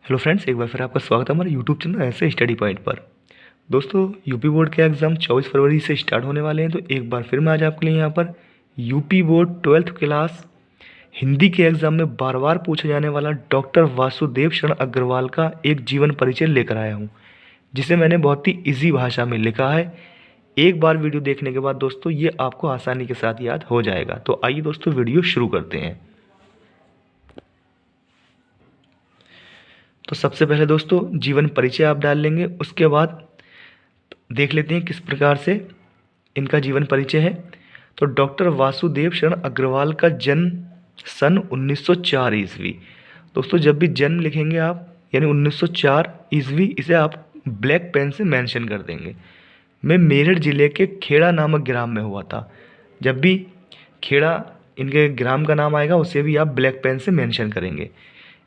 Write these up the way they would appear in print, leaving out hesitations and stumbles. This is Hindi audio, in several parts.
हेलो फ्रेंड्स, एक बार फिर आपका स्वागत है हमारे यूट्यूब चैनल ऐसे स्टडी पॉइंट पर। दोस्तों, यूपी बोर्ड के एग्ज़ाम 24 फरवरी से स्टार्ट होने वाले हैं। तो एक बार फिर मैं आज आपके लिए यहाँ पर UP board 12th class Hindi के एग्ज़ाम में बार बार पूछा जाने वाला डॉक्टर वासुदेव शरण अग्रवाल का एक जीवन परिचय लेकर आया हूँ, जिसे मैंने बहुत ही ईजी भाषा में लिखा है। एक बार वीडियो देखने के बाद दोस्तों ये आपको आसानी के साथ याद हो जाएगा। तो आइए दोस्तों वीडियो शुरू करते हैं। तो सबसे पहले दोस्तों जीवन परिचय आप डाल लेंगे, उसके बाद देख लेते हैं किस प्रकार से इनका जीवन परिचय है। तो डॉक्टर वासुदेव शरण अग्रवाल का जन्म सन 1904 ईस्वी। दोस्तों जब भी जन्म लिखेंगे आप यानी 1904 ईस्वी, इसे आप ब्लैक पेन से मेंशन कर देंगे। मैं मेरठ जिले के खेड़ा नामक ग्राम में हुआ था। जब भी खेड़ा इनके ग्राम का नाम आएगा उसे भी आप ब्लैक पेन से मेंशन करेंगे।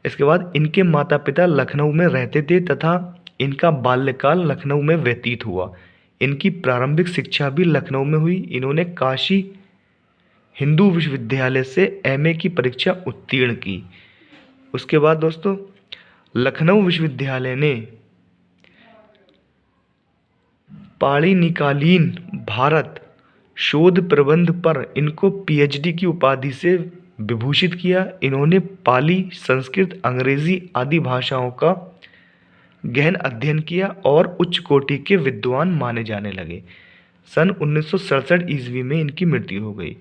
इसके बाद इनके माता पिता लखनऊ में रहते थे तथा इनका बाल्यकाल लखनऊ में व्यतीत हुआ। इनकी प्रारंभिक शिक्षा भी लखनऊ में हुई। इन्होंने काशी हिंदू विश्वविद्यालय से एमए की परीक्षा उत्तीर्ण की। उसके बाद दोस्तों लखनऊ विश्वविद्यालय ने पाणिनिकालीन भारत शोध प्रबंध पर इनको पीएचडी की उपाधि से विभूषित किया। इन्होंने पाली, संस्कृत, अंग्रेजी आदि भाषाओं का गहन अध्ययन किया और उच्च कोटि के विद्वान माने जाने लगे। सन 1967 ईस्वी में इनकी मृत्यु हो गई।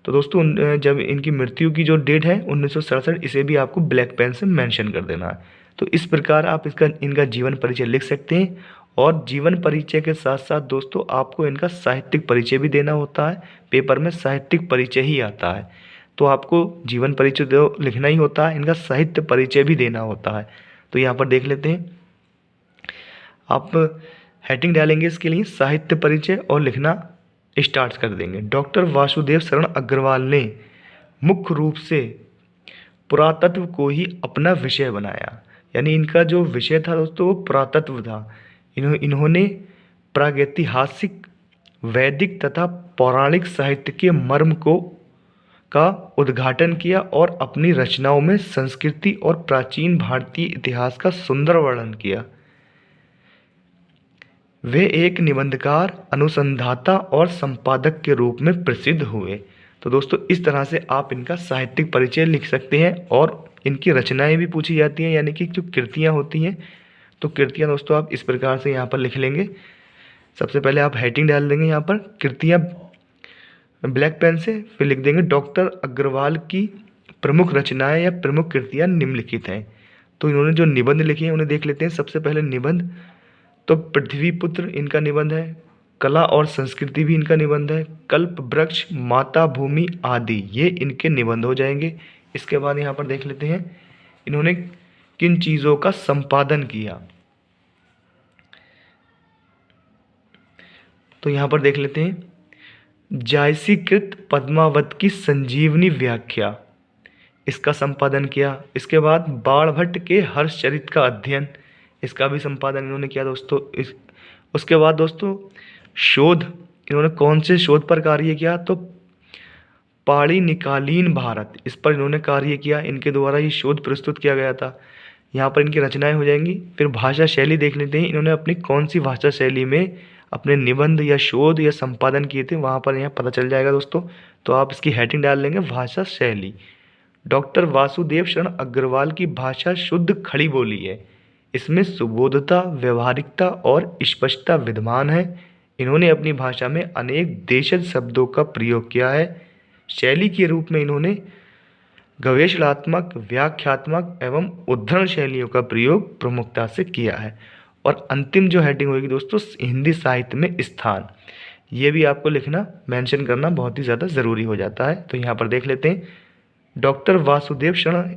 तो दोस्तों जब इनकी मृत्यु की जो डेट है 1967, इसे भी आपको ब्लैक पेन से मेंशन कर देना है। तो इस प्रकार आप इनका जीवन परिचय लिख सकते हैं। और जीवन परिचय के साथ साथ दोस्तों आपको इनका साहित्यिक परिचय भी देना होता है। पेपर में साहित्यिक परिचय ही आता है, तो आपको जीवन परिचय तो लिखना ही होता है, इनका साहित्य परिचय भी देना होता है। तो यहाँ पर देख लेते हैं, आप हेडिंग डालेंगे इसके लिए साहित्य परिचय और लिखना स्टार्ट कर देंगे। डॉक्टर वासुदेव शरण अग्रवाल ने मुख्य रूप से पुरातत्व को ही अपना विषय बनाया। यानी इनका जो विषय था दोस्तों वो पुरातत्व था। इन्होंने प्रागैतिहासिक, वैदिक तथा पौराणिक साहित्य के मर्म का उद्घाटन किया और अपनी रचनाओं में संस्कृति और प्राचीन भारतीय इतिहास का सुंदर वर्णन किया। वे एक निबंधकार, अनुसंधाता और संपादक के रूप में प्रसिद्ध हुए। तो दोस्तों इस तरह से आप इनका साहित्यिक परिचय लिख सकते हैं। और इनकी रचनाएं भी पूछी जाती हैं, यानी कि जो कृतियां होती हैं, तो कृतियां दोस्तों आप इस प्रकार से यहाँ पर लिख लेंगे। सबसे पहले आप हेडिंग डाल देंगे यहाँ पर कृतियां ब्लैक पेन से, फिर लिख देंगे डॉक्टर अग्रवाल की प्रमुख रचनाएं या प्रमुख कृतियां निम्नलिखित हैं। तो इन्होंने जो निबंध लिखे हैं उन्हें देख लेते हैं। सबसे पहले निबंध तो पृथ्वीपुत्र इनका निबंध है, कला और संस्कृति भी इनका निबंध है, कल्प वृक्ष, माता भूमि आदि, ये इनके निबंध हो जाएंगे। इसके बाद यहाँ पर देख लेते हैं इन्होंने किन चीज़ों का संपादन किया। तो यहाँ पर देख लेते हैं जायसीकृत पद्मावत की संजीवनी व्याख्या, इसका संपादन किया। इसके बाद बाणभट्ट के हर्षचरित का अध्ययन, इसका भी संपादन इन्होंने किया दोस्तों। उसके बाद दोस्तों शोध, इन्होंने कौन से शोध पर कार्य किया, तो पाणिनिकालीन भारत, इस पर इन्होंने कार्य किया। इनके द्वारा ये शोध प्रस्तुत किया गया था। यहाँ पर इनकी रचनाएं हो जाएंगी। फिर भाषा शैली देख लेते हैं, इन्होंने अपनी कौन सी भाषा शैली में अपने निबंध या शोध या संपादन किए थे, वहाँ पर यहाँ पता चल जाएगा दोस्तों। तो आप इसकी हेडिंग डाल लेंगे भाषा शैली। डॉक्टर वासुदेव शरण अग्रवाल की भाषा शुद्ध खड़ी बोली है। इसमें सुबोधता, व्यवहारिकता और स्पष्टता विद्यमान है। इन्होंने अपनी भाषा में अनेक देशज शब्दों का प्रयोग किया है। शैली के रूप में इन्होंने गवेषणात्मक, व्याख्यात्मक एवं उद्धरण शैलियों का प्रयोग प्रमुखता से किया है। और अंतिम जो हेडिंग होगी दोस्तों हिंदी साहित्य में स्थान, ये भी आपको लिखना, मेंशन करना बहुत ही ज़्यादा ज़रूरी हो जाता है। तो यहाँ पर देख लेते हैं डॉक्टर वासुदेव शरण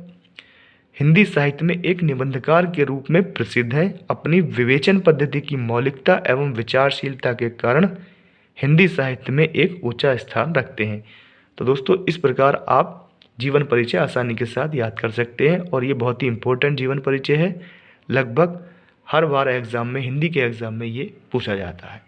हिंदी साहित्य में एक निबंधकार के रूप में प्रसिद्ध हैं। अपनी विवेचन पद्धति की मौलिकता एवं विचारशीलता के कारण हिंदी साहित्य में एक ऊंचा स्थान रखते हैं। तो दोस्तों इस प्रकार आप जीवन परिचय आसानी के साथ याद कर सकते हैं। और ये बहुत ही इम्पोर्टेंट जीवन परिचय है। लगभग हर बार एग्ज़ाम में, हिंदी के एग्ज़ाम में ये पूछा जाता है।